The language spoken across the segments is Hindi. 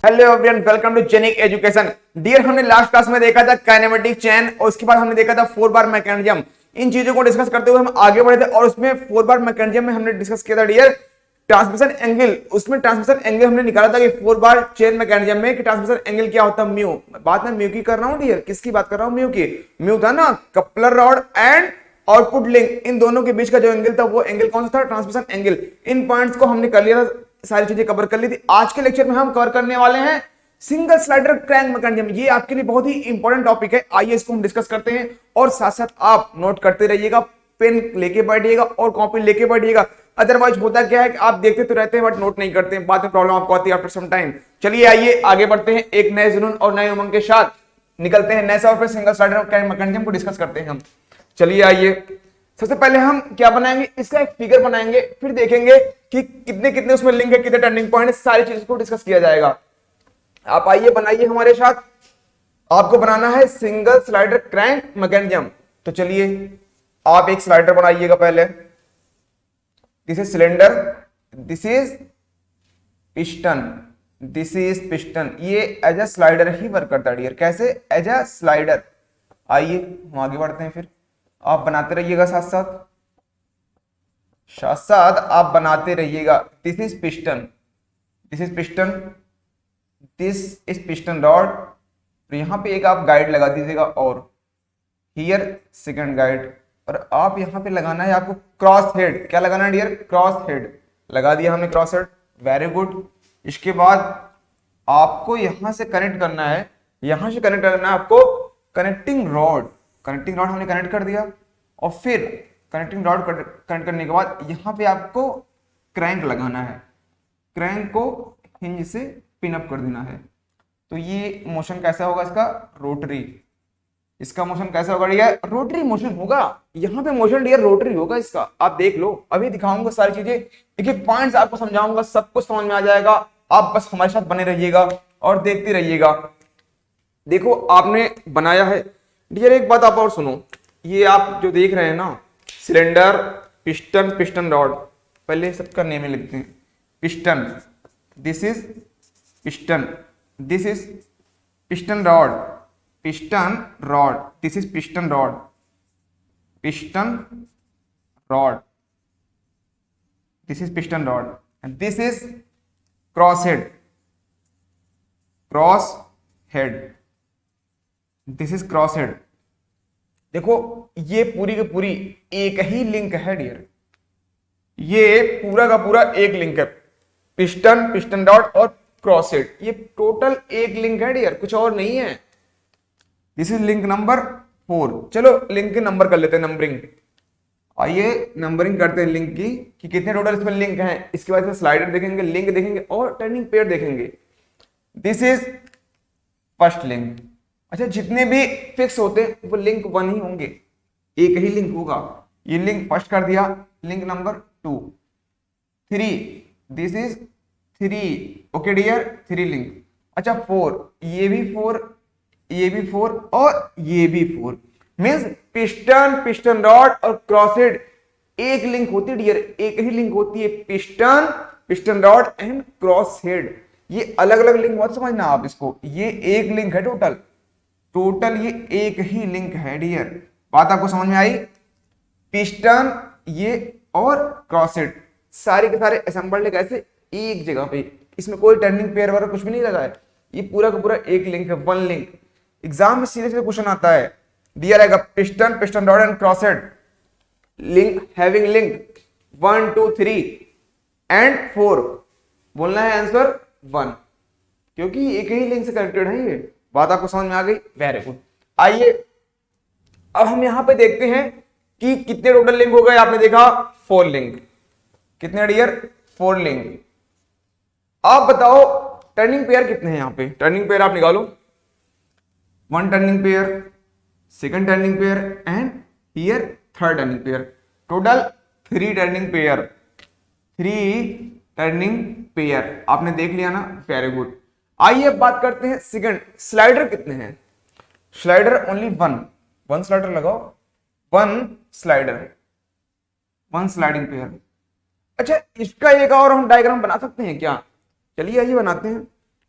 Hello everyone, welcome to Genic education. Dear, हमने लास्ट क्लास में देखा था काइनेमेटिक चेन और उसके बाद हमने देखा था 4 बार मैकेनिज्म। इन चीजों को डिस्कस करते हुए हम आगे बढ़े थे और उसमें 4 बार मैकेनिज्म में हमने डिस्कस किया था डियर ट्रांसमिशन एंगल। उसमें ट्रांसमिशन एंगल हमने निकाला था कि 4 बार चेन मैकेनिज्म में कि ट्रांसमिशन एंगल क्या होता है, म्यू। बात मैं म्यू की कर रहा हूँ डियर, किसकी बात कर रहा हूँ? म्यू की। म्यू था ना coupler rod and output link, इन दोनों के बीच का जो एंगल था वो एंगल कौन सा था? Transmission angle. इन पॉइंट्स को हमने कर लिया था, सारी चीजें कवर कर ली थी। आज के लेक्चर में हम कवर करने वाले हैं सिंगल स्लाइडर क्रैंक मैकेनिज्म। ये आपके लिए बहुत ही इंपॉर्टेंट टॉपिक है, आइए इसको हम डिस्कस करते हैं और साथ साथ आप नोट करते रहिएगा, पेन लेके बैठिएगा और कॉपी लेके बैठिएगा। अदरवाइज होता क्या है कि आप देखते तो रहते हैं बट नोट नहीं करते हैं, बाद में प्रॉब्लम आपको आती है आफ्टर सम टाइम। चलिए आइए आगे बढ़ते हैं, एक नए जुनून और नए उमंग के साथ निकलते हैं नए सवाल पे सिंगल स्लाइडर क्रैंक मैकेनिज्म को डिस्कस करते हैं हम। चलिए आइए, सबसे पहले हम क्या बनाएंगे, इसका एक फिगर बनाएंगे, फिर देखेंगे कि कितने कितने उसमें लिंक है, कितने टर्निंग पॉइंट है, सारी चीज को डिस्कस किया जाएगा। आप आइए बनाइए हमारे साथ। आपको बनाना है सिंगल स्लाइडर क्रैंक मैकेनिज्म। तो चलिए आप एक स्लाइडर बनाइएगा पहले। This is cylinder, this is piston, this is piston. ये एज अ स्लाइडर ही वर्क करता है डियर। कैसे? As a slider. आइए हम आगे बढ़ते हैं, फिर आप बनाते रहिएगा साथ साथ आप बनाते रहिएगा। This is piston, this is piston, this is piston rod. तो यहां पे एक आप गाइड लगा दीजिएगा और हियर सेकंड गाइड, और आप यहां पे लगाना है आपको क्रॉस हेड। क्या लगाना है डियर? क्रॉस हेड लगा दिया हमने, क्रॉस हेड। Very good. इसके बाद आपको यहां से कनेक्ट करना है, यहां से कनेक्ट करना है आपको कनेक्टिंग रॉड। कनेक्टिंग रॉड हमने कनेक्ट कर दिया और फिर कनेक्टिंग रॉड कनेक्ट करने के बाद यहां पे आपको क्रैंक लगाना है। क्रैंक को हिंज से पिन अप कर देना है। तो ये मोशन कैसा होगा इसका? रोटरी। इसका मोशन कैसा होगा डियर? रोटरी मोशन होगा। यहां पे मोशन डियर रोटरी होगा इसका। आप देख लो, अभी दिखाऊंगा सारी चीजें, एक एक पॉइंट्स आपको समझाऊंगा, सब कुछ समझ में आ जाएगा। आप बस हमारे साथ बने रहिएगा और देखते रहिएगा। देखो आपने बनाया है डियर। एक बात आप और सुनो, ये आप जो देख रहे हैं ना, सिलेंडर, पिस्टन, पिस्टन रॉड, पहले सबका नेम लिखते हैं। Piston, this is piston, this is piston rod, piston rod, this is piston rod, piston rod, this is piston rod, and this is cross head, cross head, this is cross head. देखो ये पूरी की पूरी एक ही लिंक है डियर, ये पूरा का पूरा एक लिंक है। पिस्टन, पिस्टन रॉड और क्रॉस हेड, ये टोटल एक लिंक है डियर, कुछ और नहीं है। This is link number 4। चलो लिंक के नंबर कर लेते हैं, नंबरिंग। आइए नंबरिंग करते हैं लिंक की कि कितने टोटल इसमें लिंक हैं। इसके बाद इसमें स्लाइडर देखेंगे, लिंक देखेंगे और टर्निंग पेयर देखेंगे। This is first link. अच्छा, जितने भी फिक्स होते हैं वो लिंक 1 ही होंगे, एक ही लिंक होगा। ये लिंक फर्स्ट कर दिया, link number 2, 3, this is 3। Okay dear, 3 link. अच्छा 4, ये भी 4, ये भी 4 और ये भी 4। मींस पिस्टन, पिस्टन रॉड और क्रॉस हेड एक लिंक होती है डियर, एक ही लिंक होती है। Piston, piston rod and cross head, ये अलग अलग लिंक मत समझना आप इसको, ये एक लिंक है टोटल। टोटल ये एक ही लिंक है डियर। बात आपको समझ में आई? पिस्टन ये और क्रॉस हेड सारे के सारे असेंबल्ड है कैसे? एक जगह पे। इसमें कोई टर्निंग पेयर वगैरह कुछ भी नहीं लगा है, ये पूरा का पूरा एक लिंक है, 1 लिंक। एग्जाम में सीधे सीधे क्वेश्चन आता है, दिया रहेगा piston, piston rod and cross head link having link 1 2 3 and 4। बोलना है आंसर 1, क्योंकि एक ही लिंक से कनेक्टेड है ये। बात आपको समझ में आ गई? Very good. आइए अब हम यहां पे देखते हैं कि कितने टोटल लिंक हो गए। आपने देखा 4 लिंक। कितने डियर? 4 लिंक। आप बताओ टर्निंग पेयर कितने हैं यहां पे? टर्निंग पेयर आप निकालो। 1 turning pair, second turning pair and here third turning pair. Total 3 turning pair, 3 turning pair. आपने देख लिया ना? Very good. आइए अब बात करते हैं सेकंड, स्लाइडर कितने हैं? स्लाइडर ओनली 1 स्लाइडर लगाओ, 1 स्लाइडर, 1 स्लाइडिंग पेयर। अच्छा इसका एक और हम डायग्राम बना सकते हैं क्या? चलिए आइए बनाते हैं।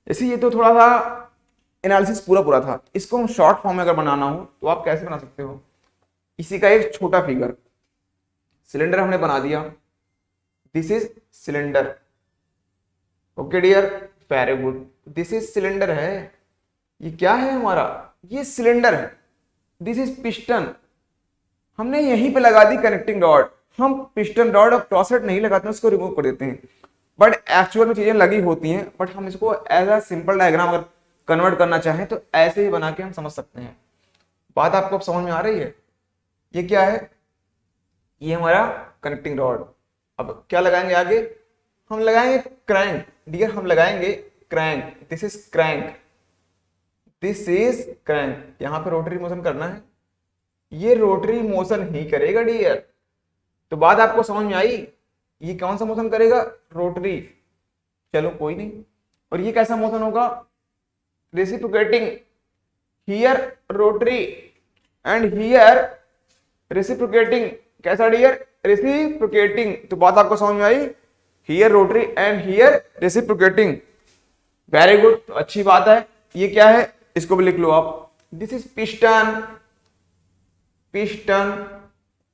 जैसे ये तो थोड़ा सा एनालिसिस पूरा पूरा था, इसको हम शॉर्ट फॉर्म में अगर बनाना हो तो आप कैसे बना सकते हो, इसी का एक छोटा फिगर, सिलेंडर हमने बना दिया, this is cylinder, okay dear, very good, this is cylinder है, ये क्या है हमारा, ये सिलेंडर है, दिस इज पिस्टन, हमने यहीं पे लगा दी कनेक्टिंग रॉड, हम पिस्टन रॉड और क्रॉसहेड नहीं लगाते हैं, उसको रिमूव कर देते हैं, बट एक्चुअल में चीजें लगी होती हैं, बट हम इसको एज अ सिंपल डायग्राम अगर कन्वर्ट करना चाहें तो ऐसे ही बना के हम समझ सकते हैं। बात आपको अब समझ में आ रही है? ये क्या है, ये हमारा कनेक्टिंग रॉड। अब क्या लगाएंगे आगे, हम लगाएंगे क्रैंक, डियर हम लगाएंगे crank, this is crank, this is crank, यहां पे रोटरी मोशन करना है, ये रोटरी मोशन ही करेगा डियर। तो बात आपको समझ में आई, ये कौन सा मोशन करेगा, रोटरी, चलो कोई नहीं। और ये कैसा मोशन होगा, reciprocating, here rotary and here reciprocating, कैसा डियर, रेसिप्रोकेटिंग। तो बात आपको समझ में आई, here rotary and here reciprocating, very good, तो अच्छी बात है। ये क्या है, इसको भी लिख लो आप, this is piston, piston,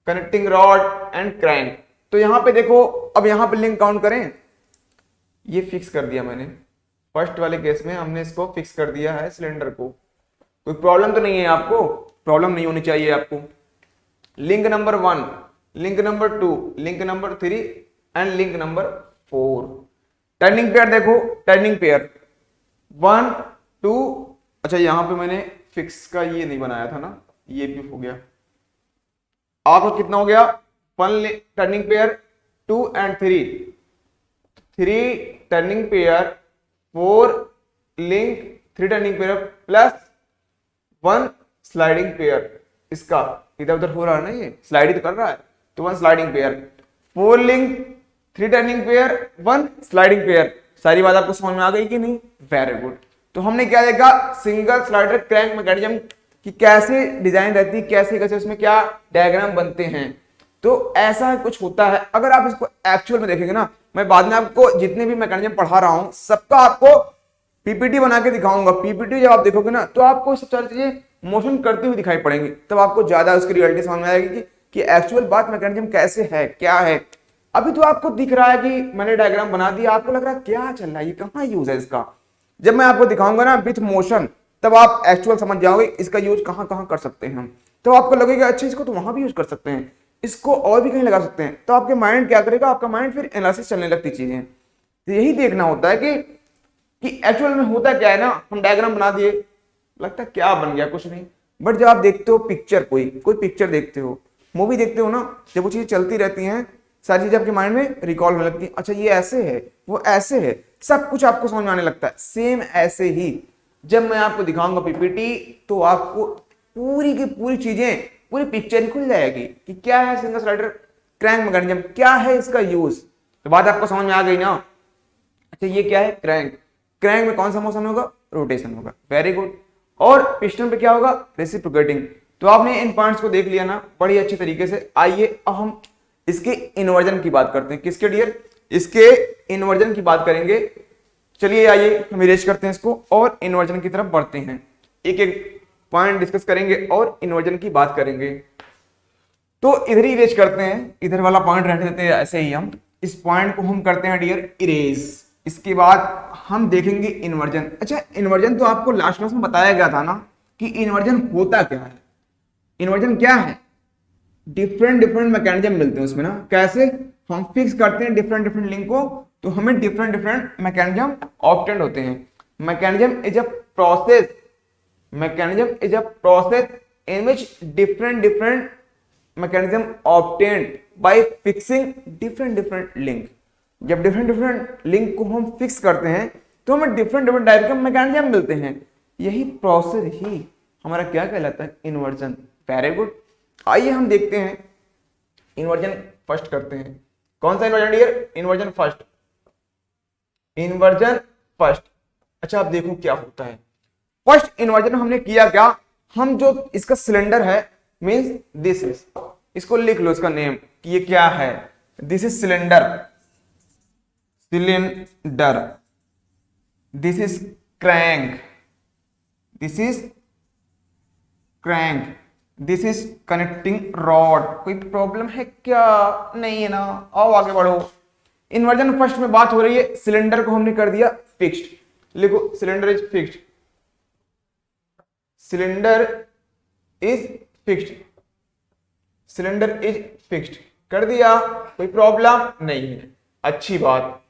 connecting rod and crank. तो यहां पे देखो, अब यहां पे लिंक काउंट करें, ये फिक्स कर दिया मैंने, फर्स्ट वाले केस में हमने इसको फिक्स कर दिया है सिलेंडर को, कोई प्रॉब्लम तो नहीं है आपको, प्रॉब्लम नहीं होनी चाहिए आपको। Link number 1, link number 2, link number 3 and link number 4। Turning pair देखो, टर्निंग पेयर 1 2, अच्छा यहां पे मैंने फिक्स का ये नहीं बनाया था ना, ये भी हो गया, आपका कितना हो गया, 1 turning pair, 2 and 3, 3 turning pair, 4 link, 3 turning pair plus 1 sliding pair, इसका इधर उधर हो रहा है ना, ये स्लाइड ही तो कर रहा है, तो 1 sliding pair, 4 link, 3 turning pair, 1 sliding pair. सारी बात आपको समझ में आ गई कि नहीं, वेरी गुड। तो हमने क्या देखा, सिंगल स्लाइडर क्रैंक मैकेनिज्म कि कैसे डिजाइन रहती है, कैसे कैसे उसमें क्या डायग्राम बनते हैं। तो ऐसा कुछ होता है, अगर आप इसको एक्चुअल में देखेंगे ना, मैं बाद में आपको जितने भी मैकेनिज्म पढ़ा रहा हूं सबका आपको पीपीटी बना के दिखाऊंगा। पीपीटी जब आप देखोगे ना तो आपको सब सारी चीजें मोशन करती हुई दिखाई पड़ेंगी, तब आपको ज्यादा उसकी रियलिटी समझ में आएगी कि एक्चुअल बात मैकेनिज्म कैसे है, क्या है। अभी तो आपको दिख रहा है कि मैंने डायग्राम बना दिया, आपको लग रहा है क्या चल रहा है, ये कहाँ यूज है इसका। जब मैं आपको दिखाऊंगा ना विथ मोशन, तब आप एक्चुअल समझ जाओगे इसका यूज कहां कहां कर सकते हैं हम। तो आपको लगेगा अच्छा इसको तो वहां भी यूज कर सकते हैं, इसको और भी कहीं लगा सकते हैं। तो आपके माइंड क्या करेगा, आपका माइंड फिर एनालिसिस चलने लगती चीजें। तो यही देखना होता है कि एक्चुअल में होता क्या है ना, हम डायग्राम बना दिए, लगता है क्या बन गया, कुछ नहीं। बट जब आप देखते हो पिक्चर, कोई पिक्चर देखते हो, मूवी देखते हो ना, जब वो चीजें चलती रहती हैं, सारी चीजें आपके माइंड में रिकॉल होने लगती है, अच्छा ये ऐसे है, वो ऐसे है, सब कुछ आपको समझ में आने लगता है। सेम ऐसे ही जब मैं आपको दिखाऊंगा पीपीटी, तो आपको पूरी की पूरी चीजें, पूरी पिक्चर ही खुल जाएगी कि क्या है सिंगल स्लाइडर क्रैंक मैकेनिज्म, क्या है इसका यूज। तो बात आपको समझ में आ गई ना। अच्छा ये क्या है, क्रैंक, क्रैंक में कौन सा मोशन होगा, रोटेशन होगा, वेरी गुड। और पिस्टन पे क्या होगा, रेसिप्रोकेटिंग। तो आपने इन पॉइंट्स को देख लिया ना बड़ी अच्छी तरीके से। आइए अब हम इसके इन्वर्जन की बात करते हैं। किसके डियर, इसके इन्वर्जन की बात करेंगे। चलिए आइए हम इरेज करते हैं इसको और इन्वर्जन की तरफ बढ़ते हैं, एक एक पॉइंट डिस्कस करेंगे और इन्वर्जन की बात करेंगे। तो इधर ही इरेज करते हैं, इधर वाला पॉइंट रहने देते हैं ऐसे ही, हम इस पॉइंट को हम करते हैं डियर इरेज। इसके बाद हम देखेंगे इन्वर्जन। अच्छा इन्वर्जन तो आपको लास्ट क्लास में बताया गया था ना कि इन्वर्जन होता क्या है। इन्वर्जन क्या है, डिफरेंट डिफरेंट मैकेनिज्म मिलते हैं उसमें ना, कैसे हम फिक्स करते हैं डिफरेंट डिफरेंट लिंक को, तो हमें डिफरेंट डिफरेंट मैकेनिज्म ऑब्टेंड होते हैं। Mechanism is a process, mechanism is a process in which different different mechanism obtained bye fixing different different link. जब डिफरेंट डिफरेंट लिंक को हम फिक्स करते हैं तो हमें डिफरेंट डिफरेंट टाइप के मैकेनिज्म मिलते हैं। यही प्रोसेस ही हमारा क्या कहलाता है, इन्वर्जन। Very good. आइए हम देखते हैं इन्वर्जन फर्स्ट करते हैं। कौन सा inversion dear, inversion first, inversion first. अच्छा आप देखो क्या होता है। फर्स्ट इन्वर्जन हमने किया क्या, हम जो इसका सिलेंडर है मींस दिस इज, इसको लिख लो इसका नेम कि ये क्या है, this is cylinder, cylinder, this is crank, this is crank, this is connecting rod. कोई प्रॉब्लम है क्या? नहीं है ना। आओ आगे बढ़ो। इन्वर्जन फर्स्ट में बात हो रही है, सिलेंडर को हमने कर दिया फिक्स्ड। लिखो cylinder is fixed, cylinder is fixed, cylinder is fixed कर दिया, कोई प्रॉब्लम नहीं है, अच्छी बात।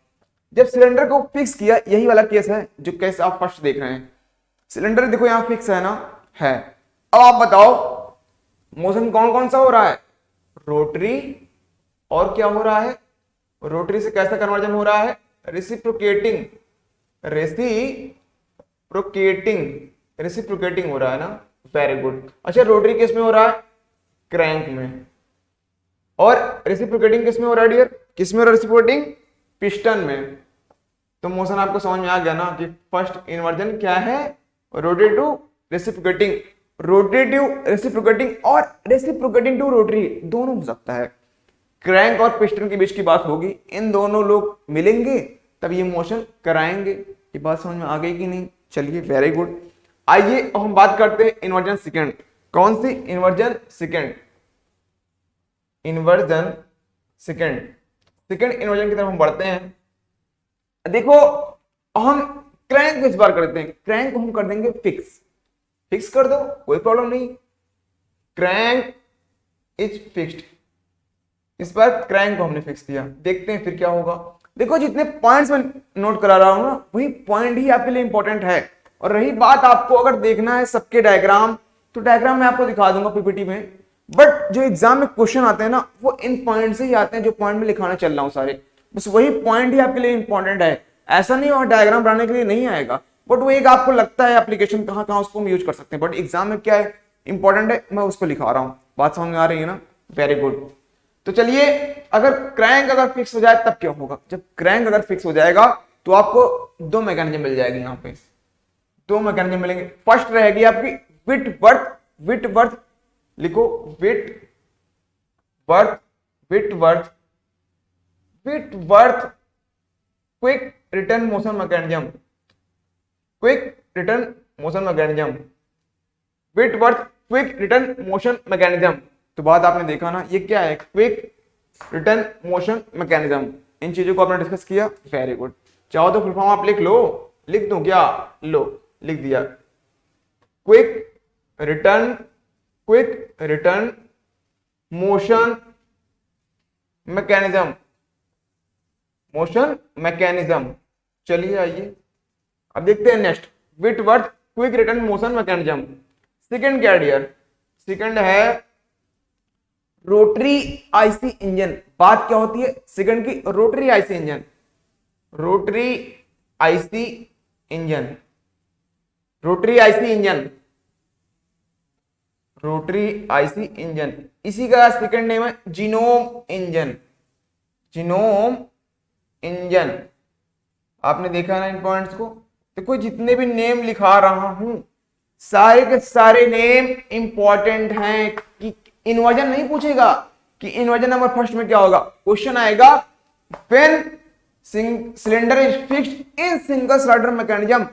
जब सिलेंडर को फिक्स किया, यही वाला केस है जो केस आप फर्स्ट देख रहे हैं। सिलेंडर देखो यहां फिक्स है ना, है। अब आप बताओ मोशन कौन कौन सा हो रहा है? रोटरी, और क्या हो रहा है? रोटरी से कैसा कन्वर्जन हो रहा है? रेसिप्रोकेटिंग, रेसिप्रोकेटिंग हो रहा है ना, वेरी गुड। अच्छा रोटरी किस में हो रहा है? क्रैंक में। और रेसिप्रोकेटिंग किस में हो रहा है डियर? किस में हो रहा है रेसिप्रोकेटिंग? पिस्टन में। तो मोशन आपको समझ में आ गया ना कि फर्स्ट इन्वर्जन क्या है? रोटेटिव रेसिप्रोकेटिंग, रोटेटिव रेसिप्रोकेटिंग और रेसिप्रोकेटिंग टू रोटरी दोनों हो सकता है। क्रैंक और पिस्टन के बीच की बात होगी, इन दोनों लोग मिलेंगे तब ये मोशन कराएंगे। ये बात समझ में आ गई कि नहीं? चलिए वेरी गुड। आइए अब हम बात करते हैं इन्वर्जन सेकंड। कौन सी? Inversion second, inversion second, second inversion की तरफ हम बढ़ते हैं। देखो हम क्रैंक को इस बार करते हैं, क्रैंक को हम कर देंगे फिक्स, फिक्स कर दो कोई प्रॉब्लम नहीं, क्रैंक इज फिक्स्ड। इस बार क्रैंक को हमने फिक्स किया, देखते हैं फिर क्या होगा। देखो जितने पॉइंट्स में नोट करा रहा हूं ना, वही पॉइंट ही आपके लिए इंपॉर्टेंट है। और रही बात आपको अगर देखना है सबके डायग्राम, तो डायग्राम मैं आपको दिखा दूंगा पीपीटी में, बट जो एग्जाम में क्वेश्चन आते हैं ना, वो इन पॉइंट से ही आते हैं जो पॉइंट में लिखाना चल रहा हूं सारे, बस वही पॉइंट ही आपके लिए इंपॉर्टेंट है। ऐसा नहीं और डायग्राम बनाने के लिए नहीं आएगा, बट वो एक आपको लगता है एप्लीकेशन कहां कहां उसको हम यूज कर सकते हैं, बट एग्जाम में क्या है इंपॉर्टेंट है, मैं उसको लिखा रहा हूं। बात समझ में आ रही है ना? Very good. तो चलिए अगर क्रैंक अगर फिक्स हो जाए तब क्या होगा? जब क्रैंक अगर फिक्स हो जाएगा तो आपको दो मैकेनिज्म मिल जाएगी, यहां पे दो मैकेनिज्म मिलेंगे। फर्स्ट रहेगी आपकी विट वर्थ, विट वर्थ लिखो, Whitworth, Whitworth, Whitworth quick return motion mechanism, quick return motion mechanism, Whitworth quick return motion mechanism. तो बात आपने देखा ना, ये क्या है? Quick return motion mechanism. इन चीजों को आपने डिस्कस किया, वेरी गुड। चाहो तो फुल फॉर्म आप लिख लो, लिख दूं क्या? लो लिख दिया, quick return motion mechanism, motion mechanism. चलिए आइए अब देखते हैं next, Whitworth quick return motion mechanism. Second क्या डियर? सेकंड है रोटरी आईसी इंजन। बात क्या होती है सेकंड की? Rotary IC engine, rotary IC engine, rotary IC engine, rotary IC engine. इसी का सेकंड नेम है जीनोम इंजन, जीनोम इंजन। आपने देखा ना इन पॉइंट्स को? देखो जितने भी नेम लिखा रहा हूं सारे के सारे नेम इंपॉर्टेंट हैं। कि इन्वर्जन नहीं पूछेगा कि इन्वर्जन नंबर फर्स्ट में क्या होगा, क्वेश्चन आएगा when cylinder is fixed in single slider mechanism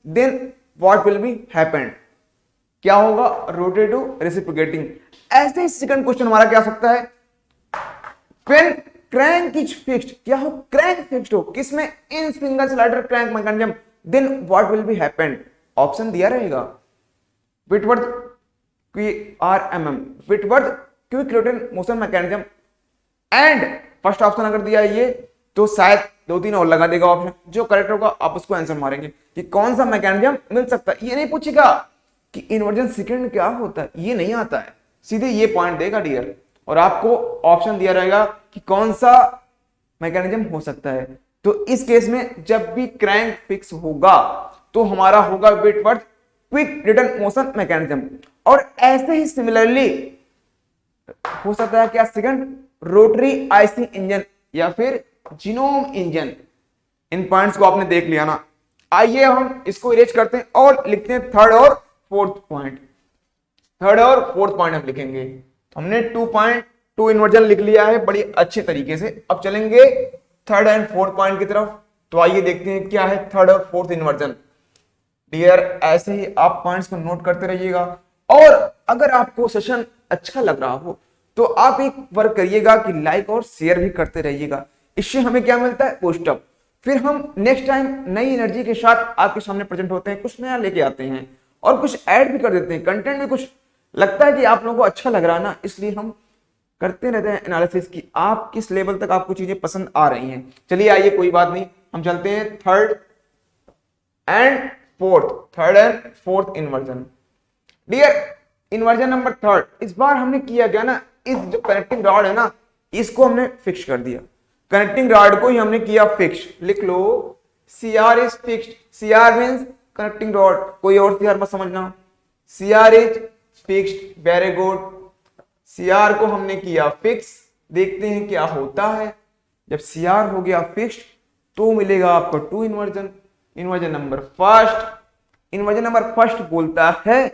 then what will be happened. क्या होगा? Rotative reciprocating. ऐसे ही सेकंड क्वेश्चन हमारा क्या आ सकता है? व्हेन क्रैंक इज फिक्स्ड, क्या हो? क्रैंक फिक्स्ड हो किसमें? In single slider crank mechanism then what will be happened. Option दिया रहेगा Whitworth QRMM, Whitworth quick return motion mechanism. And first option अगर दिया है ये, तो शायद दो तीन और लगा देगा ऑप्शन, जो करेक्ट होगा आप उसको आंसर मारेंगे कि कौन सा मैकेनिज्म मिल सकता है। ये नहीं पूछेगा कि इन्वर्जन सेकंड क्या होता है, ये नहीं आता है, सीधे ये पॉइंट देगा डियर, और आपको ऑप्शन दिया रहेगा कि कौन सा मैकेनिज्म हो सकता है। तो इस केस में जब भी क्रैंक फिक्स होगा तो हमारा होगा Whitworth quick return motion mechanism. और ऐसे ही सिमिलरली हो सकता है क्या? सेकंड रोटरी आईसी इंजन या फिर जीनोम इंजन। इन पॉइंट्स को आपने देख लिया ना। आइए हम इसको इरेज करते हैं और लिखते हैं थर्ड और फोर्थ पॉइंट। थर्ड और फोर्थ पॉइंट हम लिखेंगे। हमने 2.2 इन्वर्जन लिख लिया है बड़ी अच्छे तरीके से। अब चलेंगे थर्ड एंड फोर्थ पॉइंट की तरफ। तो आइए देखते हैं क्या है थर्ड और फोर्थ इन्वर्जन। डियर ऐसे ही आप पॉइंट्स को नोट करते रहिएगा। और अगर आपको सेशन अच्छा लग रहा हो तो आप एक वर्क करिएगा कि लाइक और शेयर भी करते रहिएगा। इससे हमें क्या मिलता है, पोस्टअप। फिर हम नेक्स्ट टाइम नई एनर्जी के साथ आपके सामने प्रेजेंट होते हैं, कुछ नया लेके आते हैं और कुछ ऐड भी कर देते हैं, कंटेंट भी कुछ लगता है कि आप लोगों को अच्छा लग रहा है ना, इसलिए हम करते रहते हैं एनालिसिस की आप किस लेवल तक आपको चीजें पसंद आ रही हैं। चलिए आइए, कोई बात नहीं, हम चलते हैं third and fourth inversion. Dear inversion number third, इस बार हमने किया क्या ना, इस जो कनेक्टिंग रॉड है ना, इसको हमने फिक्स कर दिया। कनेक्टिंग रॉड को ही हमने किया फिक्स। लिख लो CR is fixed. CR means connecting rod, कोई और CR मत समझना। CR is fixed, very good. CR को हमने किया फिक्स। देखते हैं क्या होता है। जब CR हो गया फिक्स्ड तो मिलेगा आपको 2 इन्वर्जन। इन्वर्जन नंबर फर्स्ट बोलता है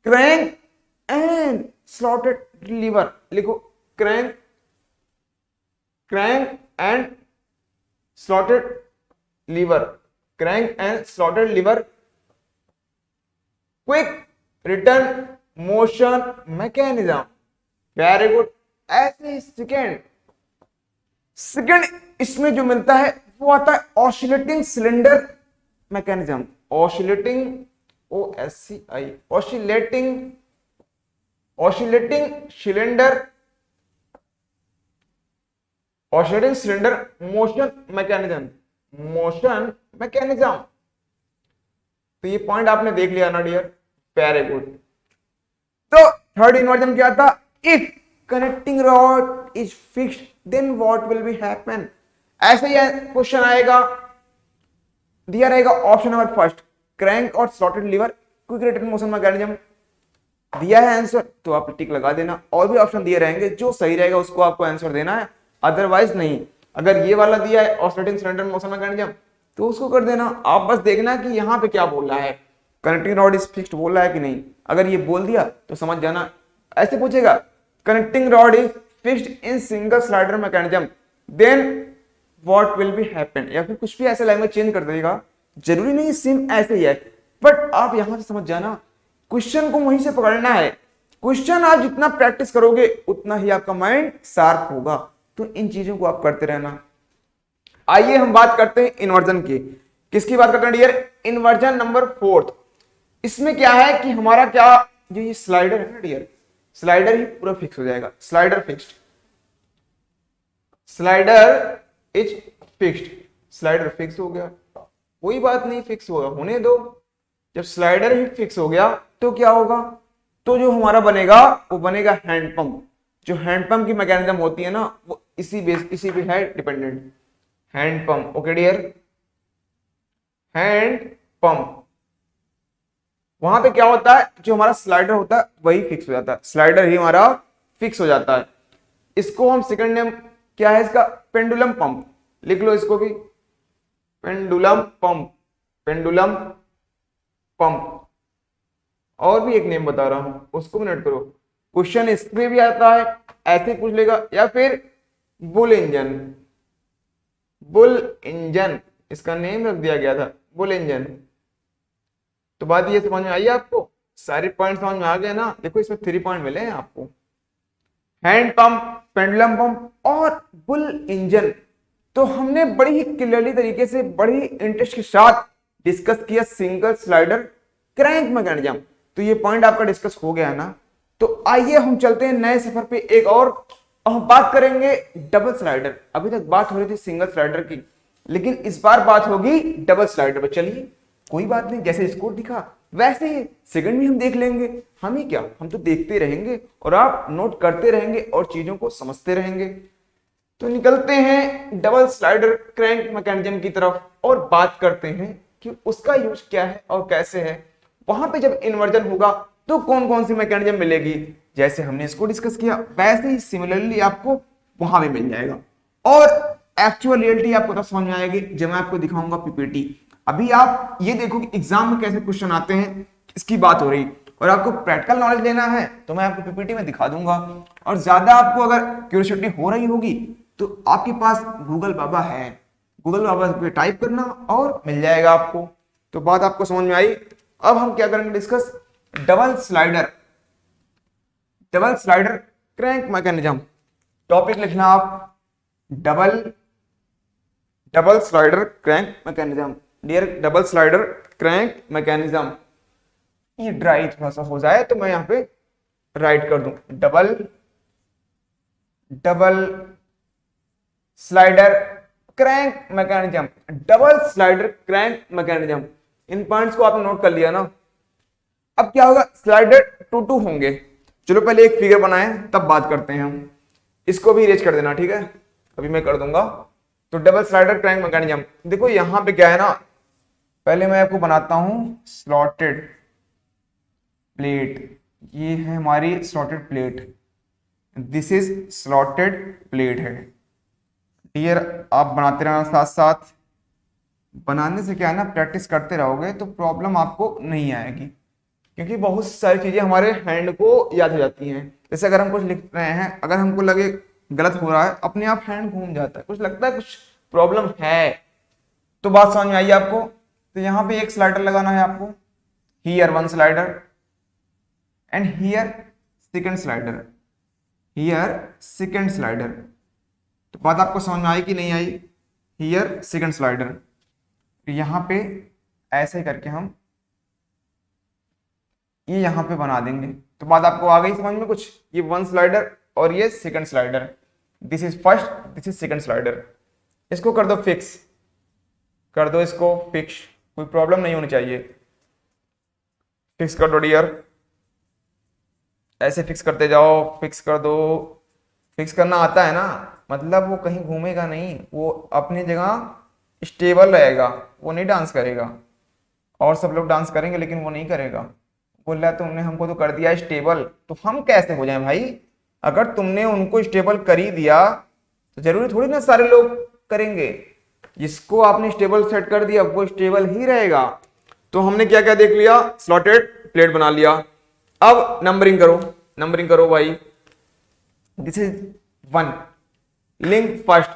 क्रैंक एंड स्लॉटेड लीवर। लिखो crank and slotted lever, crank and slotted lever, quick return motion mechanism. Very good. ऐसे सेकेंड इसमें जो मिलता है वो आता है oscillating cylinder mechanism. Oscillating cylinder motion mechanism. तो ये पॉइंट आपने देख लिया ना डियर, वेरी गुड। तो थर्ड इन्वर्जन क्या था, if connecting rod is fixed then what will be happen. ऐसे ही क्वेश्चन आएगा, दिया रहेगा ऑप्शन नंबर फर्स्ट क्रैंक और slotted lever quick return motion mechanism. दिया है आंसर तो आप टिक लगा देना, और भी ऑप्शन दिए रहेंगे, जो सही रहेगा उसको आपको आंसर देना है, अदरवाइज नहीं। अगर ये वाला दिया है ऑसिलेटिंग सिलेंडर मोशन मैकेनिज्म तो उसको कर देना। आप बस देखना कि यहाँ पे क्या बोल रहा है, कनेक्टिंग रॉड इज फिक्स्ड बोल रहा है कि नहीं। अगर ये बोल दिया तो समझ जाना। ऐसे पूछेगा connecting rod is fixed in single slider mechanism then what will be happen, या फिर कुछ भी ऐसे लैंग्वेज चेंज कर देगा, जरूरी नहीं सेम ऐसे ही है, बट आप यहां से समझ जाना। क्वेश्चन को वहीं से पकड़ना है। क्वेश्चन आप जितना प्रैक्टिस करोगे उतना ही आपका माइंड शार्प होगा। तो इन चीजों को आप करते रहना। आइए हम बात करते हैं इन्वर्जन की। किसकी बात करते हैं डियर, इन्वर्जन नंबर फोर्थ। इसमें क्या है कि हमारा क्या, जो ये स्लाइडर है ना डियर, स्लाइडर ही पूरा फिक्स हो जाएगा। Slider fixed, slider is fixed, slider fix हो गया, कोई बात नहीं, फिक्स होगा, होने दो। जब स्लाइडर ही फिक्स हो गया तो क्या होगा, तो जो हमारा बनेगा वो बनेगा हैंड पंप। जो हैंड पंप की मैकेनिज्म होती है ना वो इसी पे है dependent, hand pump. Okay dear, hand pump. वहां पे क्या होता है, जो हमारा स्लाइडर होता है वही फिक्स हो जाता है, स्लाइडर ही हमारा फिक्स हो जाता है। इसको हम सेकंड नेम क्या है इसका, पेंडुलम पंप। लिख लो इसको भी, पेंडुलम पंप, पेंडुलम पंप। और भी एक नेम बता रहा हूं, उसको भी नोट करो। क्वेश्चन इसमें भी आता है, ऐसे पूछ लेगा, या फिर बुल इंजन। बुल इंजन इसका नेम रख दिया गया था, बुल इंजन। तो बात ये समझ में आई आपको, सारे पॉइंट समझ में आ गए ना। देखो इसमें 3 पॉइंट मिले हैं आपको, हैंड पंप, पेंडुलम पंप और बुल इंजन। तो हमने बड़ी ही क्लियरली तरीके से, बड़ी इंटरेस्ट के साथ डिस्कस किया सिंगल स्लाइडर क्रैंक मैकेनिज्म। तो ये पॉइंट आपका डिस्कस हो गया है ना। तो आइए हम चलते हैं नए सफर पे एक और हम बात करेंगे डबल स्लाइडर। अभी तक बात हो रही थी सिंगल स्लाइडर की, लेकिन इस बार बात होगी डबल स्लाइडर पे। चलिए कोई बात नहीं, जैसे स्कोर दिखा वैसे ही सेकंड भी हम देख लेंगे। हम ही क्या, हम तो देखते रहेंगे और आप नोट करते रहेंगे और चीजों को समझते रहेंगे। तो निकलते हैं डबल स्लाइडर क्रैंक मैकेनिज्म की तरफ और बात करते हैं कि उसका यूज क्या है और कैसे है। वहां पे जब इन्वर्जन होगा तो कौन कौन सी मैकेनिज्म मिलेगी, जैसे हमने इसको डिस्कस किया वैसे ही सिमिलरली आपको वहां भी मिल जाएगा। और एक्चुअल रियलिटी आपको तब समझ में आएगी जब मैं आपको दिखाऊंगा पीपीटी। अभी आप ये देखो कि एग्जाम में कैसे क्वेश्चन आते हैं, इसकी बात हो रही, और आपको प्रैक्टिकल नॉलेज लेना है तो मैं आपको पीपीटी में दिखा दूंगा। और ज्यादा आपको अगर क्यूरियोसिटी हो रही होगी तो आपके पास गूगल बाबा है, गूगल बाबा पे टाइप करना और मिल जाएगा आपको। तो बात आपको समझ में आई। अब हम क्या करेंगे discuss, double slider crank mechanism. Topic लिखना आप, double slider crank mechanism. Dear double slider crank mechanism, ये ड्राई थोड़ा सा हो जाए तो मैं यहां पे राइट कर दूं, double slider crank mechanism, double slider crank mechanism. इन पॉइंट्स को आपने नोट कर लिया ना। अब क्या होगा, स्लाइडर टू होंगे। चलो पहले एक फिगर बनाएं तब बात करते हैं हम। इसको भी इरेज कर देना, ठीक है, अभी मैं कर दूंगा। तो डबल स्लाइडर क्रैंक मैकेनिज्म, देखो यहां पे क्या है ना, पहले मैं आपको बनाता हूं स्लॉटेड प्लेट। ये है हमारी slotted plate, this is slotted plate है। डियर आप बनाते रहना साथ साथ, बनाने से क्या है ना, प्रैक्टिस करते रहोगे तो प्रॉब्लम आपको नहीं आएगी, क्योंकि बहुत सारी चीजें हमारे हैंड को याद हो जाती हैं। जैसे अगर हम कुछ लिख रहे हैं, अगर हमको लगे गलत हो रहा है, अपने आप हैंड घूम जाता है, कुछ लगता है कुछ प्रॉब्लम है। तो बात समझ में आई आपको। तो यहां पे एक स्लाइडर लगाना है आपको, here one slider and here second slider, here second slider. तो बात आपको समझ में आई कि नहीं आई, हियर सेकंड स्लाइडर। यहां पे ऐसे करके हम ये यहां पे बना देंगे। तो बात आपको आ गई समझ में कुछ, ये वन स्लाइडर और ये second slider, this is first, this is second slider. इसको कर दो फिक्स, कर दो इसको फिक्स, कोई प्रॉब्लम नहीं होनी चाहिए। फिक्स कर दो डियर, ऐसे फिक्स करते जाओ, फिक्स कर दो। फिक्स करना आता है ना, मतलब वो कहीं घूमेगा नहीं, वो अपनी जगह स्टेबल रहेगा, वो नहीं डांस करेगा। और सब लोग डांस करेंगे लेकिन वो नहीं करेगा। बोल रहा तुमने हमको तो कर दिया स्टेबल, तो हम कैसे हो जाएं भाई? अगर तुमने उनको स्टेबल कर ही दिया तो जरूरी थोड़ी ना सारे लोग करेंगे। जिसको आपने स्टेबल सेट कर दिया वो स्टेबल ही रहेगा। तो हमने क्या क्या देख लिया, स्लॉटेड प्लेट बना लिया। अब नंबरिंग करो, नंबरिंग करो भाई। This is 1, link first,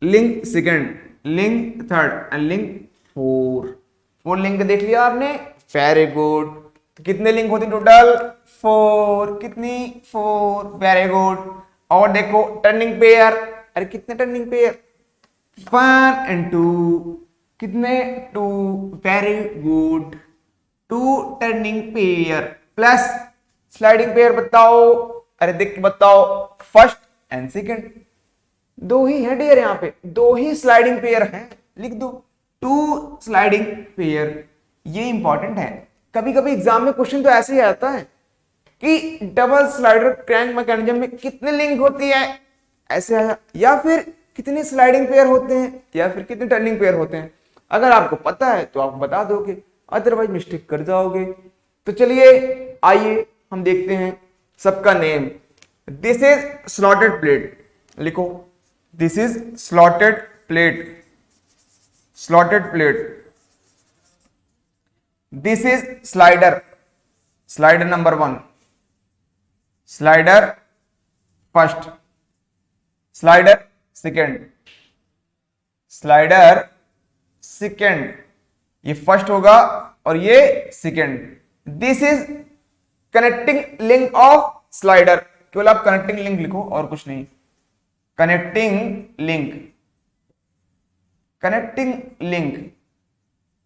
link second, link third and link 4 link देख लिया आपने, वेरी गुड। तो कितने लिंक होते हैं टोटल? 4। कितनी? 4, वेरी गुड। और देखो टर्निंग पेयर, अरे कितने टर्निंग पेयर? 1 and 2, कितने? 2, very good. 2 turning pair plus sliding pair बताओ, अरे देख बताओ, फर्स्ट एंड सेकंड। 2 ही है डियर, यहाँ पे 2 ही स्लाइडिंग पेयर हैं, लिख दो 2 स्लाइडिंग पेयर। ये इंपॉर्टेंट है। कभी कभी एग्जाम में क्वेश्चन तो ऐसे ही आता है कि डबल स्लाइडर क्रैंक मैकेनिज्म में कितने लिंक होती है, ऐसे आया, या फिर कितने स्लाइडिंग पेयर होते हैं, या फिर कितने टर्निंग पेयर होते हैं। अगर आपको पता है तो आप बता दोगे, अदरवाइज मिस्टेक कर जाओगे। तो चलिए आइए हम देखते हैं सबका name. This is slotted plate, लिखो this is slotted plate, slotted plate. This is slider, slider number 1, slider first, slider second, slider second, ये फर्स्ट होगा और ये second. This is connecting link of slider, केवल आप कनेक्टिंग लिंक लिखो और कुछ नहीं, कनेक्टिंग लिंक, कनेक्टिंग लिंक।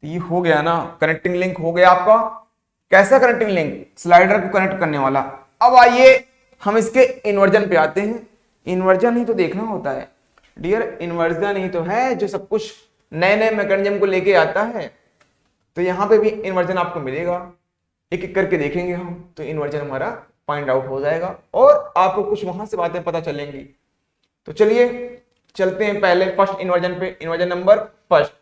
ये हो गया ना, कनेक्टिंग लिंक हो गया आपका। कैसा कनेक्टिंग लिंक? स्लाइडर को कनेक्ट करने वाला। अब आइए हम इसके इन्वर्जन पे आते हैं। इन्वर्जन ही तो देखना होता है डियर, इन्वर्जन ही तो है जो सब कुछ नए नए मैकेनिज्म को लेके आता है। तो यहां पे भी इन्वर्जन आपको मिलेगा, एक एक करके देखेंगे हम, तो इन्वर्जन हमारा फाइंड आउट हो जाएगा और आपको कुछ वहां से बातें पता चलेंगी। तो चलिए चलते हैं पहले फर्स्ट इन्वर्जन पे, इन्वर्जन नंबर फर्स्ट।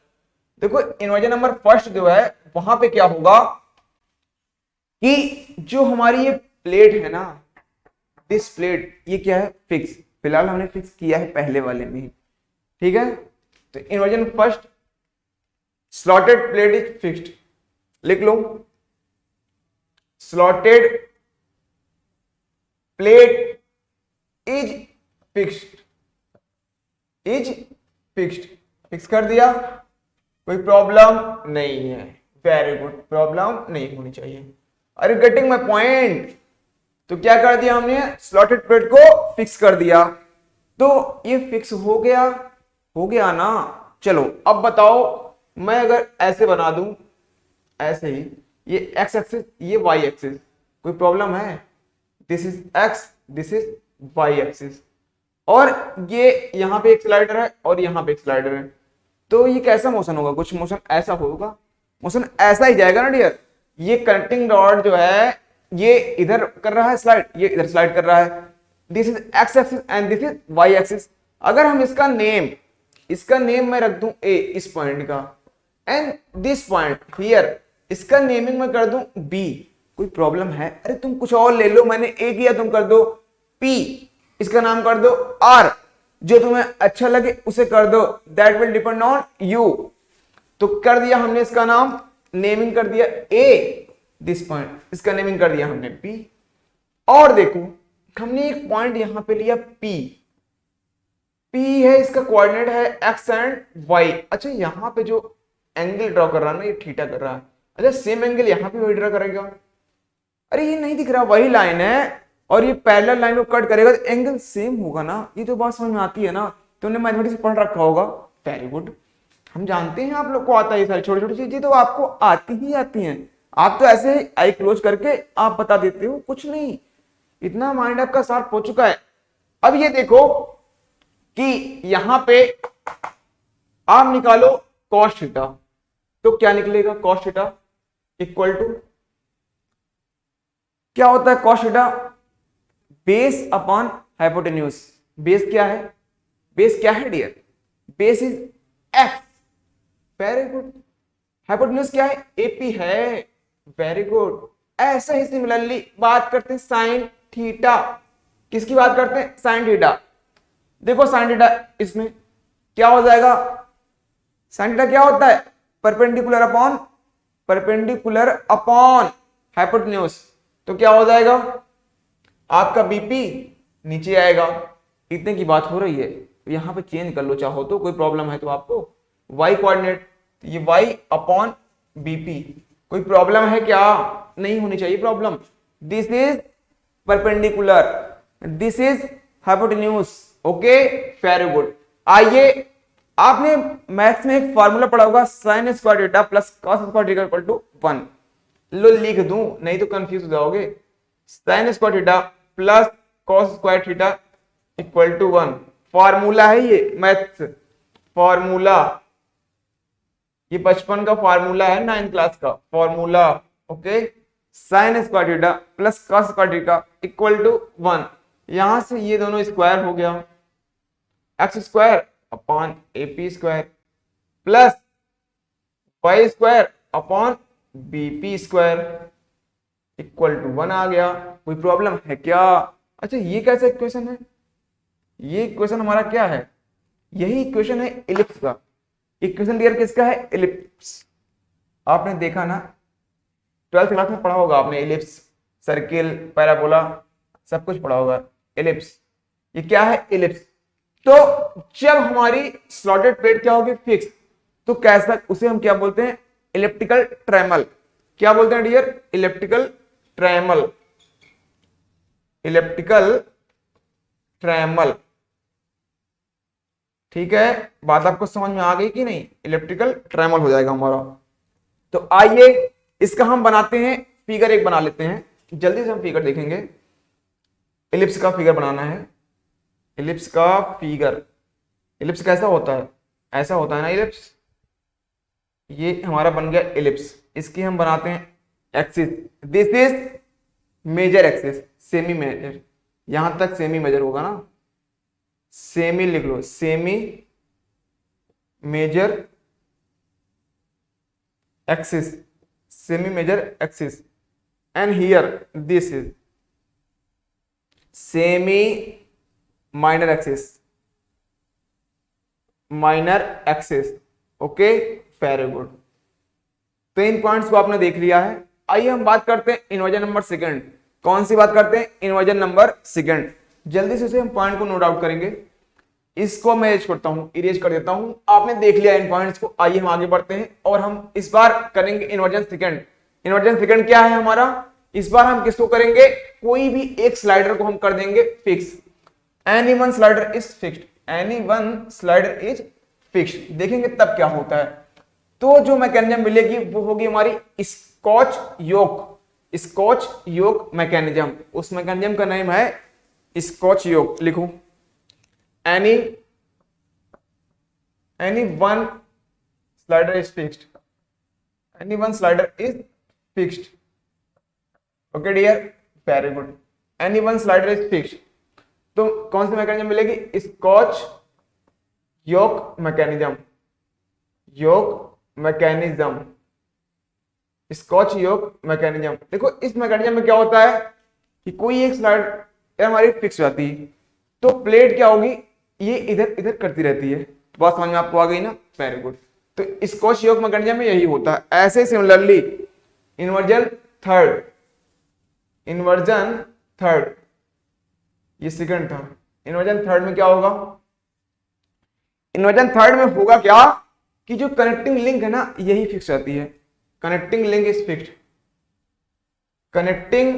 देखो इन्वर्जन नंबर फर्स्ट जो है वहां पे क्या होगा कि जो हमारी ये प्लेट है ना, दिस प्लेट, ये क्या है? फिक्स। फिलहाल हमने फिक्स किया है पहले वाले में ही, ठीक है। तो inversion first, slotted plate is fixed, लिख लो slotted plate is fixed, is fixed, fix कर दिया। कोई प्रॉब्लम नहीं है, वेरी गुड, प्रॉब्लम नहीं होनी चाहिए। अरे गेटिंग माय पॉइंट। तो क्या कर दिया हमने, स्लॉटेड पेड को फिक्स कर दिया, तो ये फिक्स हो गया ना। चलो अब बताओ, मैं अगर ऐसे बना दूं, ऐसे ही, ये एक्स एक्सिस ये वाई एक्सिस, कोई प्रॉब्लम है? This is X, this is Y axis, और ये यहां पे एक स्लाइडर है और यहां पे एक स्लाइडर है, तो ये कैसा मोशन होगा? कुछ मोशन ऐसा होगा, मोशन ऐसा ही जाएगा ना डियर। ये कनेक्टिंग रॉड जो है ये इधर कर रहा है स्लाइड, ये इधर स्लाइड कर रहा है। This is X axis and this is Y axis. अगर हम इसका नेम मैं रख दूं ए, इस पॉइंट का, एंड दिस पॉइंट हियर, इसका नेमिंग मैं कर दूं बी, कोई प्रॉब्लम है? अरे तुम कुछ और ले लो, मैंने ए किया, तुम कर दो पी, इसका नाम कर दो आर, जो तुम्हें अच्छा लगे उसे कर दो, that will depend on you. तो कर दिया हमने, इसका नाम नेमिंग कर दिया ए, दिस पॉइंट, इसका नेमिंग कर दिया हमने पी। और देखो हमने एक पॉइंट यहां पे लिया पी है, इसका कोऑर्डिनेट है एक्स एंड वाई। अच्छा यहां पे जो एंगल ड्रॉ कर रहा है ना, ये थीटा कर रहा है। अच्छा सेम एंगल यहां पे वही ड्रॉ करेगा। अरे ये नहीं दिख रहा, वही लाइन है और ये पैरेलल लाइन को कट करेगा तो एंगल सेम होगा ना। ये तो बात समझ में आती है ना, तुमने मैथमेटिक्स पढ़ रखा होगा, वेरी गुड। हम जानते हैं आप लोग को आता है, ये सारी छोटी छोटी चीजें तो आपको आती ही आती हैं। आप तो ऐसे ही आई क्लोज करके आप बता देते हो, कुछ नहीं, इतना माइंड आपका शार्प हो चुका है। अब ये देखो कि यहां पे आप निकालो cos थीटा, तो क्या निकलेगा? cos थीटा इक्वल टू क्या होता है? cos theta base upon hypotenuse. Base क्या है? बेस क्या है dear? Base is X, very good. Hypotenuse क्या है? एपी है, वेरी गुड। ऐसा ही सिमिलरली बात करते हैं साइन थीटा। किसकी बात करते हैं? Sine theta. देखो साइन थीटा इसमें क्या हो जाएगा? साइन थीटा क्या होता है? Perpendicular upon hypotenuse. तो क्या हो जाएगा? आपका बीपी नीचे आएगा। इतने की बात हो रही है, यहां पे चेंज कर लो चाहो तो, कोई प्रॉब्लम है तो आपको। वाई कोऑर्डिनेट, ये वाई अपॉन बीपी, कोई प्रॉब्लम है क्या? नहीं होनी चाहिए problem. This is perpendicular, this is hypotenuse, okay, very good. आइए, आपने मैथ्स में एक फॉर्मूला पढ़ा होगा, sine square theta plus cos square theta equal to 1। लो लिख दूं, नहीं तो कंफ्यूज हो जाओगे। Sine square theta plus cos square theta equal to 1, formula है ये मैथ्स फॉर्मूला, ये बचपन का फॉर्मूला है, 9th क्लास का formula, okay. Sine square theta plus cos square theta equal to 1। यहां से ये दोनों स्क्वायर हो गया, X square upon AP square plus Y square upon BP square equal to 1 आ गया। कोई प्रॉब्लम है क्या? अच्छा ये कैसा इक्वेशन है? ये इक्वेशन हमारा क्या है? यही इक्वेशन है इलिप्स का। इक्वेशन डियर किसका है? इलिप्स। आपने देखा ना, 12th क्लास में पढ़ा होगा आपने, इलिप्स, सर्किल, पैराबोला, सब कुछ पढ़ा होगा। इलिप्स, ये क्या है? इलिप्स। तो जब हमारी स्लॉटेड प्लेट क्या होगी? फिक्स, तो कैसा, उसे हम क्या बोलते हैं? Elliptical trammel. क्या बोलते हैं dear? Elliptical trammel, elliptical trammel. ठीक है, बात आपको समझ में आ गई कि नहीं? इलिप्टिकल ट्रेमल हो जाएगा हमारा। तो आइए इसका हम बनाते हैं, फिगर एक बना लेते हैं, जल्दी से हम फिगर देखेंगे। इलिप्स का फिगर बनाना है, इलिप्स का फिगर। इलिप्स कैसा होता है? ऐसा होता है ना इलिप्स। ये हमारा बन गया इलिप्स। इसकी हम बनाते हैं axis, this is major axis, semi major, यहां तक सेमी मेजर होगा ना, सेमी लिख लो, semi major axis, semi major axis, and here this is semi minor axis, minor axis, okay, very good. तो इन पॉइंट्स को आपने देख लिया है। आइए हम बात करते हैं इन्वर्जन नंबर सेकंड। कौन सी बात करते हैं? Inversion number second. जल्दी से हम पॉइंट को नोट आउट करेंगे। इसको मैं इरेज करता हूं, इरेज कर देता हूं। आपने देख लिया इन पॉइंट्स को। आइए हम आगे बढ़ते हैं और हम इस बार करेंगे इन्वर्जन सेकंड। इन्वर्जन सेकंड क्या है हमारा? इस बार हम किसको करेंगे? कोई भी एक स्लाइडर को हम कर देंगे fix. Any one slider is fixed, any one slider is fixed. देखेंगे तब क्या होता है। तो जो मैकेनिज्म मिलेगी वो होगी हमारी स्कॉच योक, स्कॉच योक मैकेनिज्म। उस मैकेनिज्म का नाम है स्कॉच योक। लिखो any one slider is fixed, any one slider is fixed, okay dear, very good, any one slider is fixed। तो कौन सी मैकेनिज्म मिलेगी? स्कॉच योक मैकेनिज्म, योक मैकेनिज्म, स्कॉच योक मैकेनिज्म। देखो इस मैकेनिज्म में क्या होता है कि कोई एक स्लाइडर हमारी फिक्स जाती है, तो प्लेट क्या होगी? ये इधर इधर करती रहती है। बात समझ में आपको आ गई ना? Very good. तो स्कॉच योक मैकेनिज्म में यही होता है। ऐसे similarly inversion third, inversion third, ये सेकंड था। इन्वर्जन थर्ड में क्या होगा? इन्वर्जन थर्ड में होगा क्या कि जो कनेक्टिंग लिंक है ना यही फिक्स रहती है। Connecting link is fixed, connecting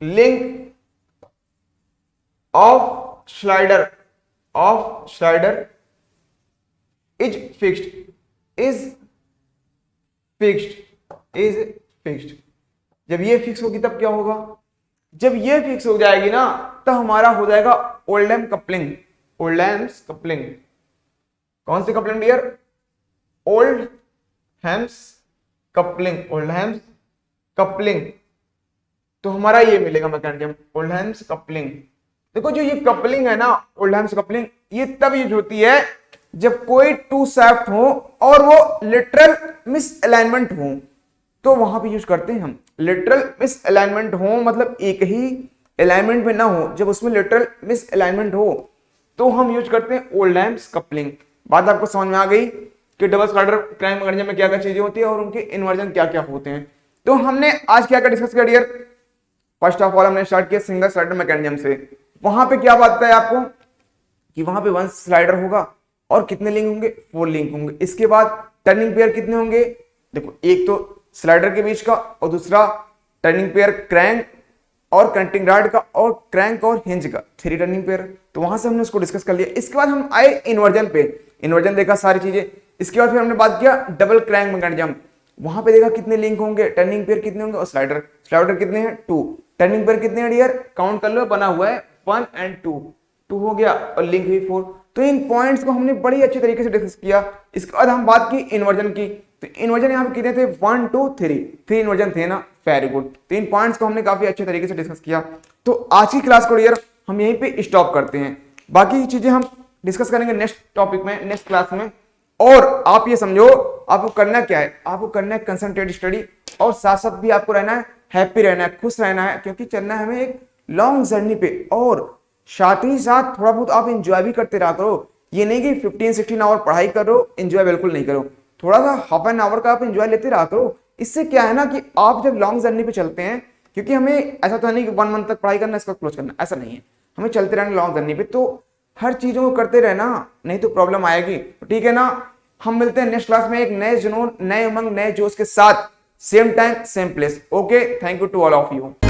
link of slider is fixed, is fixed. जब ये फिक्स होगी तब क्या होगा? जब ये फिक्स हो जाएगी ना तो हमारा हो जाएगा ओल्डहैम कपलिंग, ओल्डहैम्स कपलिंग। कौन सी coupling dear? Oldham's coupling, Oldham's coupling. तो हमारा ये मिलेगा मैकेनिज्म ओल्डहैम्स कपलिंग। देखो जो ये कपलिंग है ना, ओल्डहैम्स कपलिंग, ये तब यूज होती है जब कोई टू शाफ्ट हो और वो लिटरल मिस अलाइनमेंट हो, तो वहां पे यूज करते हैं हम। लिटरल मिस अलाइनमेंट हो मतलब एक ही अलाइनमेंट में ना हो, जब उसमें लिटरल मिस अलाइनमेंट हो तो हम यूज करते हैं ओल्डहैम्स कपलिंग। बात आपको समझ में आ गई कि डबल स्लाइडर क्राइम मैकेनिज्म में क्या क्या चीजें होती है और उनके इन्वर्जन क्या क्या होते हैं। तो हमने आज क्या क्या डिस्कस किया डियर? फर्स्ट ऑफ ऑल हमने स्टार्ट किया सिंगल स्लाइडर मैकेनिज्म से। वहां पे क्या बात है आपको कि वहां पे वन स्लाइडर होगा और कितने लिंक होंगे? 4 लिंक होंगे। इसके बाद टर्निंग पेयर कितने होंगे? देखो एक तो स्लाइडर के बीच का और दूसरा टर्निंग पेयर क्रैंक और कनेक्टिंग रॉड का और क्रैंक और हिंज का, 3 टर्निंग पेयर। तो वहां से हमने उसको डिस्कस कर लिया। इसके बाद हम आए इन्वर्जन पे, इन्वर्जन देखा सारी चीजें। इसके बाद फिर हमने बात किया डबल क्रैंक मैकेनिज्म। वहां पे देखा कितने लिंक होंगे, टर्निंग पेयर कितने होंगे और स्लाइडर कितने हैं? 2। टर्निंग पेयर कितने हैं डियर? काउंट कर लो, बना हुआ है 1 और 2 हो गया और लिंक हुई 4। तो इन पॉइंट्स को हमने बड़ी अच्छी तरीके से डिस्कस किया। इसके बाद हम बात की इन्वर्जन की। तो इन्वर्जन यहाँ पे कितने थे? 1 2 3 इन्वर्जन थे ना? Very good. तो इन पॉइंट्स को हमने काफी अच्छे तरीके से डिस्कस किया। तो आज की क्लास को डियर हम यहीं पे स्टॉप करते हैं। बाकी चीजें हम डिस्कस करेंगे नेक्स्ट टॉपिक में, नेक्स्ट क्लास में। और आप ये समझो आपको करना क्या है? आपको करना है कंसंट्रेट स्टडी और साथ साथ भी आपको रहना है हैप्पी रहना है, खुश रहना है, क्योंकि चलना है हमें एक लॉन्ग जर्नी पे। और साथ ही साथ थोड़ा बहुत आप एंजॉय भी करते रहा करो। ये नहीं कि 15-16 आवर पढ़ाई करो, एंजॉय बिल्कुल नहीं करो। थोड़ा सा हाफ एन आवर का आप एंजॉय लेते रहा करो। इससे क्या है ना कि आप जब लॉन्ग जर्नी पे चलते हैं, क्योंकि हमें ऐसा तो नहीं कि 1 मंथ तक पढ़ाई करना इसका क्लोज करना, ऐसा नहीं है। हमें चलते रहना लॉन्ग जर्नी पे, तो हर चीजों को करते रहना, नहीं तो प्रॉब्लम आएगी। ठीक है ना? हम मिलते हैं नेक्स्ट क्लास में एक नए जुनून, नए उमंग, नए जोश के साथ, same time same place. Okay, thank you to all of you.